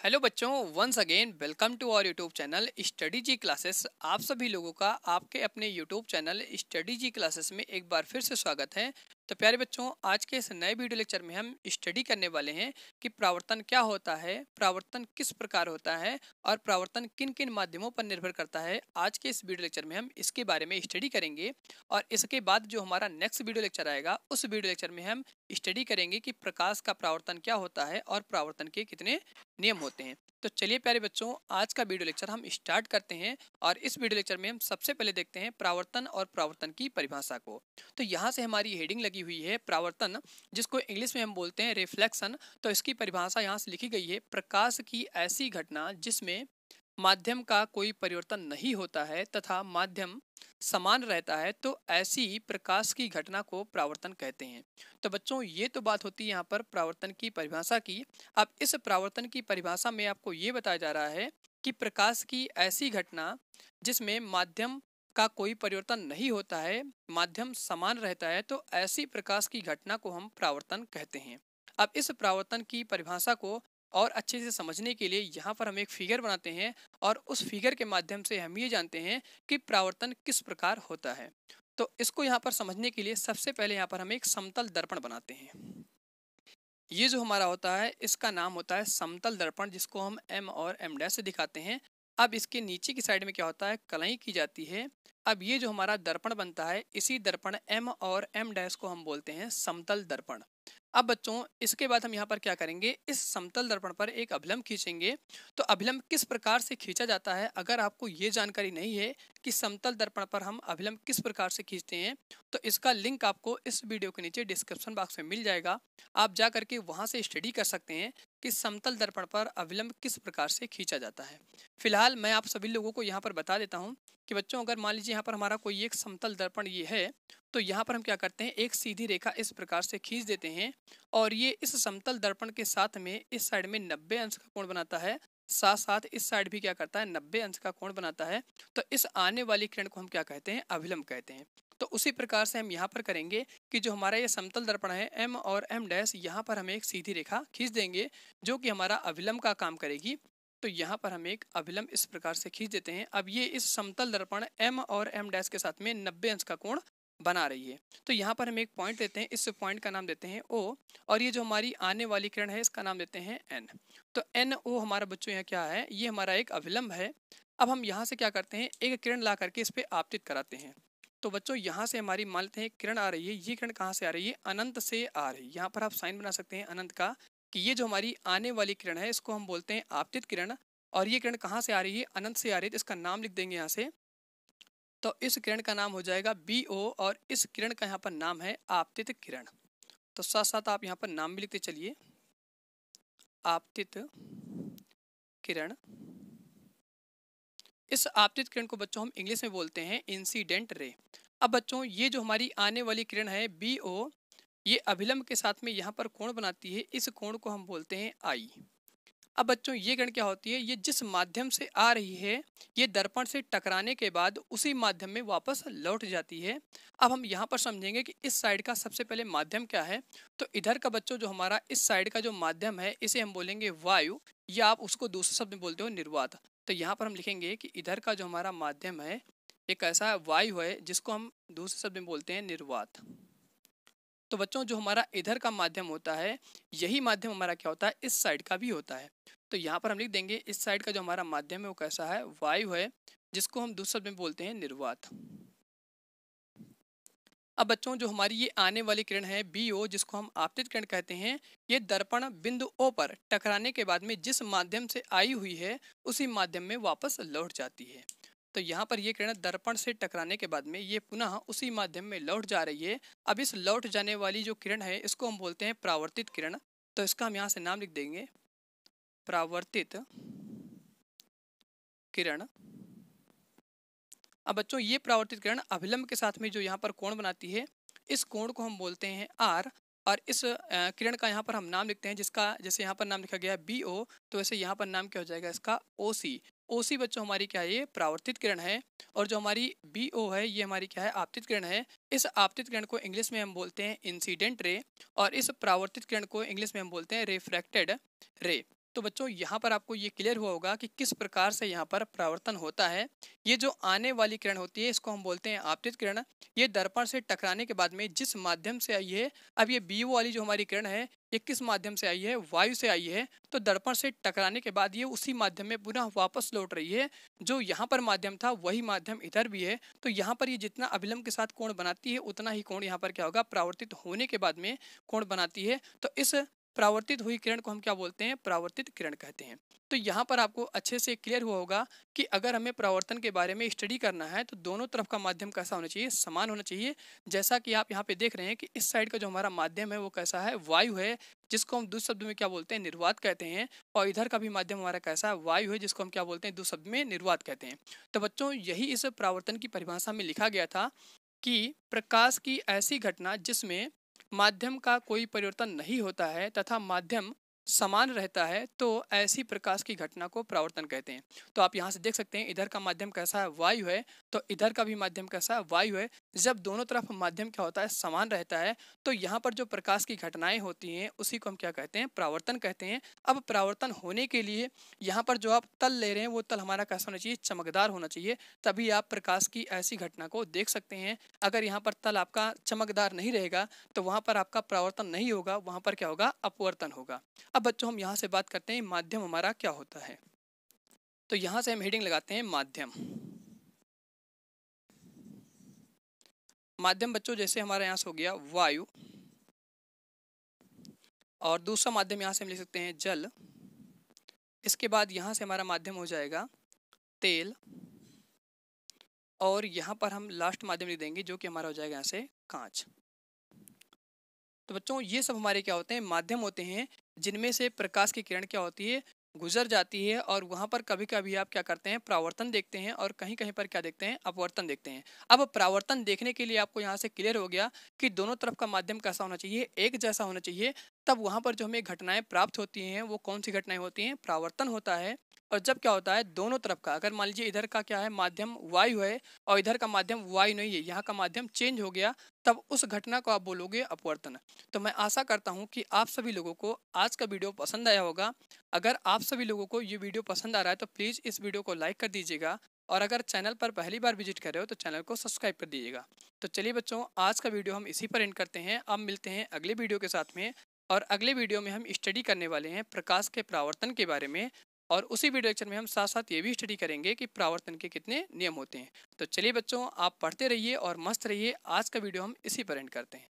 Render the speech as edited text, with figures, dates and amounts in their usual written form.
Hello बच्चों, once again welcome to our YouTube channel study ji classes. आप सभी लोगों का आपके अपने YouTube channel study ji classes में एक बार फिर से स्वागत है। तो प्यारे बच्चों, आज के इस नए वीडियो लेक्चर में हम स्टडी करने वाले हैं कि प्रावर्तन क्या होता है, प्रावर्तन किस प्रकार होता है और प्रावर्तन किन किन माध्यमों पर निर्भर करता है। आज के इस वीडियो लेक्चर में हम इसके बारे में स्टडी करेंगे और इसके बाद जो हमारा नेक्स्ट वीडियो लेक्चर आएगा उस वीडियो लेक्चर में हम स्टडी करेंगे कि प्रकाश का प्रावर्तन क्या होता है और प्रावर्तन के कितने नियम होते हैं। तो चलिए प्यारे बच्चों, आज का वीडियो लेक्चर हम स्टार्ट करते हैं और इस वीडियो लेक्चर में हम सबसे पहले देखते हैं प्रावर्तन और प्रावर्तन की परिभाषा को। तो यहाँ से हमारी हेडिंग लगी हुई है प्रावर्तन, जिसको इंग्लिश में हम बोलते हैं रिफ्लेक्शन। तो इसकी परिभाषा यहाँ से लिखी गई है, प्रकाश की ऐसी घटना जिसमें माध्यम का कोई परिवर्तन नहीं होता है तथा माध्यम समान रहता है, तो ऐसी प्रकाश की घटना को प्रावर्तन कहते हैं। तो बच्चों, ये तो बात होती है यहाँ पर प्रावर्तन की परिभाषा की। अब इस प्रावर्तन की परिभाषा में आपको ये बताया जा रहा है कि प्रकाश की ऐसी घटना जिसमें माध्यम का कोई परिवर्तन नहीं होता है, माध्यम समान रहता है, तो ऐसी प्रकाश की घटना को हम प्रावर्तन कहते हैं। अब इस प्रावर्तन की परिभाषा को और अच्छे से समझने के लिए यहाँ पर हम एक फिगर बनाते हैं और उस फिगर के माध्यम से हम ये जानते हैं कि प्रावर्तन किस प्रकार होता है। तो इसको यहाँ पर समझने के लिए सबसे पहले यहाँ पर हम एक समतल दर्पण बनाते हैं। ये जो हमारा होता है इसका नाम होता है समतल दर्पण, जिसको हम एम और एम डैश से दिखाते हैं। अब इसके नीचे की साइड में क्या होता है, कलाई की जाती है। अब ये जो हमारा दर्पण बनता है, इसी दर्पण एम और एम डैश को हम बोलते हैं समतल दर्पण। अब बच्चों, इसके बाद हम यहाँ पर क्या करेंगे, इस समतल दर्पण पर एक अभिलंब खींचेंगे। तो अभिलंब किस प्रकार से खींचा जाता है, अगर आपको ये जानकारी नहीं है कि समतल दर्पण पर हम अभिलंब किस प्रकार से खींचते हैं, तो इसका लिंक आपको इस वीडियो के नीचे डिस्क्रिप्शन बॉक्स में मिल जाएगा। आप जा करके वहाँ से स्टडी कर सकते हैं कि समतल दर्पण पर अभिलंब किस प्रकार से खींचा जाता है। फिलहाल मैं आप सभी लोगों को यहाँ पर बता देता हूँ कि बच्चों, अगर मान लीजिए यहाँ पर हमारा कोई एक समतल दर्पण ये है, तो यहाँ पर हम क्या करते हैं, एक सीधी रेखा इस प्रकार से खींच देते हैं और ये इस समतल दर्पण के साथ में इस साइड में 90 अंश का कोण बनाता है, साथ साथ इस साइड भी क्या करता है, 90 अंश का कोण बनाता है। तो इस आने वाली किरण को हम क्या कहते हैं, अभिलंब कहते हैं। तो उसी प्रकार से हम यहाँ पर करेंगे कि जो हमारा ये समतल दर्पण है एम और एम डैश, यहाँ पर हम एक सीधी रेखा खींच देंगे जो कि हमारा अभिलंब का काम करेगी। तो यहाँ पर हम एक अभिलंब इस प्रकार से खींच देते हैं। अब ये इस समतल दर्पण एम और एम डैश के साथ में 90 अंश का कोण बना रही है। तो यहाँ पर हम एक पॉइंट देते हैं, इस पॉइंट का नाम देते हैं ओ, और ये जो हमारी आने वाली किरण है इसका नाम देते हैं एन। तो एन ओ हमारा बच्चों यहाँ क्या है, ये हमारा एक अभिलंब है। अब हम यहाँ से क्या करते हैं, एक किरण ला करके इस पर आपतित कराते हैं। तो बच्चों, यहाँ से हमारी मान लेते हैं किरण आ रही है, ये किरण कहाँ से आ रही है, अनंत से आ रही है। यहाँ पर आप साइन बना सकते हैं अनंत का, कि ये जो हमारी आने वाली किरण है इसको हम बोलते हैं आपतित किरण। और ये किरण कहाँ से आ रही है, अनंत से आ रही है, तो इसका नाम लिख देंगे यहाँ से। तो इस किरण का नाम हो जाएगा बी ओ और इस किरण का यहाँ पर नाम है आपतित किरण। तो साथ साथ आप यहाँ पर नाम भी लिखते चलिए, आपतित किरण। इस आपतित किरण को बच्चों हम इंग्लिश में बोलते हैं इंसिडेंट रे। अब बच्चों, ये जो हमारी आने वाली किरण है बी ओ, ये अभिलंब के साथ में यहाँ पर कोण बनाती है, इस कोण को हम बोलते हैं आई। अब बच्चों, ये किरण क्या होती है, ये जिस माध्यम से आ रही है ये दर्पण से टकराने के बाद उसी माध्यम में वापस लौट जाती है। अब हम यहाँ पर समझेंगे कि इस साइड का सबसे पहले माध्यम क्या है। तो इधर का बच्चों जो हमारा इस साइड का जो माध्यम है इसे हम बोलेंगे वायु, या आप उसको दूसरे शब्द में बोलते हो निर्वात। तो यहाँ पर हम लिखेंगे कि इधर का जो हमारा माध्यम है एक ऐसा वायु है जिसको हम दूसरे शब्द में बोलते हैं निर्वात। तो बच्चों, जो हमारा इधर का माध्यम होता है यही माध्यम हमारा क्या होता है, इस साइड का भी होता है। तो यहाँ पर हम लिख देंगे इस साइड का जो हमारा माध्यम है वो कैसा है, वायु है, जिसको हम दूसरे शब्द में बोलते हैं निर्वात। अब बच्चों, जो हमारी ये आने वाली किरण है बी ओ, जिसको हम आपतित किरण कहते हैं, ये दर्पण बिंदु ओ पर टकराने के बाद में जिस माध्यम से आई हुई है उसी माध्यम में वापस लौट जाती है। तो यहाँ पर ये किरण दर्पण से टकराने के बाद में ये पुनः उसी माध्यम में लौट जा रही है। अब इस लौट जाने वाली जो किरण है इसको हम बोलते हैं परावर्तित किरण। तो इसका हम यहाँ से नाम लिख देंगे परावर्तित किरण। अब बच्चों, ये परावर्तित किरण अभिलंब के साथ में जो यहाँ पर कोण बनाती है इस कोण को हम बोलते हैं आर। और इस किरण का यहाँ पर हम नाम लिखते हैं, जिसका जैसे यहाँ पर नाम लिखा गया है बी ओ, तो वैसे यहाँ पर नाम क्या हो जाएगा इसका, ओ सी। ओ सी बच्चों हमारी क्या है, ये परावर्तित किरण है। और जो हमारी बी ओ है ये हमारी क्या है, आपतित किरण है। इस आपतित किरण को इंग्लिश में हम बोलते हैं इंसिडेंट रे और इस परावर्तित किरण को इंग्लिश में हम बोलते हैं रिफ्रैक्टेड रे। तो बच्चों यहाँ पर आपको ये क्लियर हुआ होगा कि किस प्रकार से यहाँ पर परावर्तन होता है। ये जो आने वाली किरण होती है इसको हम बोलते हैं आपतित किरण। ये दर्पण से टकराने के बाद में जिस माध्यम से आई है, अब ये बी वाली जो हमारी किरण है ये किस माध्यम से आई है, वायु से आई है। तो दर्पण से टकराने के बाद ये उसी माध्यम में पुनः वापस लौट रही है। जो यहाँ पर माध्यम था वही माध्यम इधर भी है। तो यहाँ पर ये जितना अभिलंब के साथ कोण बनाती है उतना ही कोण यहाँ पर क्या होगा, परावर्तित होने के बाद में कोण बनाती है। तो इस परावर्तित हुई किरण को हम क्या बोलते हैं, परावर्तित किरण कहते हैं। तो यहाँ पर आपको अच्छे से क्लियर हुआ होगा कि अगर हमें परावर्तन के बारे में स्टडी करना है तो दोनों तरफ का माध्यम कैसा होना चाहिए, समान होना चाहिए। जैसा कि आप यहाँ पे देख रहे हैं कि इस साइड का जो हमारा माध्यम है वो कैसा है, वायु है, जिसको हम दूसरे शब्द में क्या बोलते हैं, निर्वात कहते हैं। और इधर का भी माध्यम हमारा कैसा है, वायु है, जिसको हम क्या बोलते हैं, दूसरे शब्द में निर्वात कहते हैं। तो बच्चों यही इस परावर्तन की परिभाषा में लिखा गया था कि प्रकाश की ऐसी घटना जिसमें माध्यम का कोई परिवर्तन नहीं होता है तथा माध्यम समान रहता है, तो ऐसी प्रकाश की घटना को परावर्तन कहते हैं। तो आप यहाँ से देख सकते हैं इधर का माध्यम कैसा है, वायु है, तो इधर का भी माध्यम कैसा है, वायु है। जब दोनों तरफ माध्यम क्या होता है, समान रहता है, तो यहाँ पर जो प्रकाश की घटनाएं होती हैं उसी को हम क्या कहते हैं, परावर्तन कहते हैं। अब परावर्तन होने के लिए यहाँ पर जो आप तल ले रहे हैं वो तल हमारा कैसा होना चाहिए, चमकदार होना चाहिए, तभी आप प्रकाश की ऐसी घटना को देख सकते हैं। अगर यहाँ पर तल आपका चमकदार नहीं रहेगा तो वहाँ पर आपका परावर्तन नहीं होगा, वहाँ पर क्या होगा, अपवर्तन होगा। अब बच्चों हम यहाँ से बात करते हैं माध्यम हमारा क्या होता है। तो यहाँ से हम हेडिंग लगाते हैं माध्यम। माध्यम बच्चों जैसे हमारे यहाँ से हो गया वायु, और दूसरा माध्यम यहाँ से हम लिख सकते हैं जल। इसके बाद यहाँ से हमारा माध्यम हो जाएगा तेल, और यहाँ पर हम लास्ट माध्यम लिख देंगे जो कि हमारा हो जाएगा यहाँ से कांच। तो बच्चों ये सब हमारे क्या होते हैं, माध्यम होते हैं, जिनमें से प्रकाश की किरण क्या होती है, गुजर जाती है। और वहाँ पर कभी कभी आप क्या करते हैं, परावर्तन देखते हैं, और कहीं कहीं पर क्या देखते हैं, अपवर्तन देखते हैं। अब परावर्तन देखने के लिए आपको यहाँ से क्लियर हो गया कि दोनों तरफ का माध्यम कैसा होना चाहिए, एक जैसा होना चाहिए। तब वहाँ पर जो हमें घटनाएं प्राप्त होती हैं वो कौन सी घटनाएं होती हैं, परावर्तन होता है। और जब क्या होता है, दोनों तरफ का, अगर मान लीजिए इधर का क्या है, माध्यम वायु है, और इधर का माध्यम वायु नहीं है, यहाँ का माध्यम चेंज हो गया, तब उस घटना को आप बोलोगे अपवर्तन। तो मैं आशा करता हूँ कि आप सभी लोगों को आज का वीडियो पसंद आया होगा। अगर आप सभी लोगों को ये वीडियो पसंद आ रहा है तो प्लीज़ इस वीडियो को लाइक कर दीजिएगा, और अगर चैनल पर पहली बार विजिट कर रहे हो तो चैनल को सब्सक्राइब कर दीजिएगा। तो चलिए बच्चों, आज का वीडियो हम इसी पर एंड करते हैं। अब मिलते हैं अगले वीडियो के साथ में, और अगले वीडियो में हम स्टडी करने वाले हैं प्रकाश के परावर्तन के बारे में। और उसी वीडियो लेक्चर में हम साथ साथ ये भी स्टडी करेंगे कि परावर्तन के कितने नियम होते हैं। तो चलिए बच्चों, आप पढ़ते रहिए और मस्त रहिए। आज का वीडियो हम इसी पर एंड करते हैं।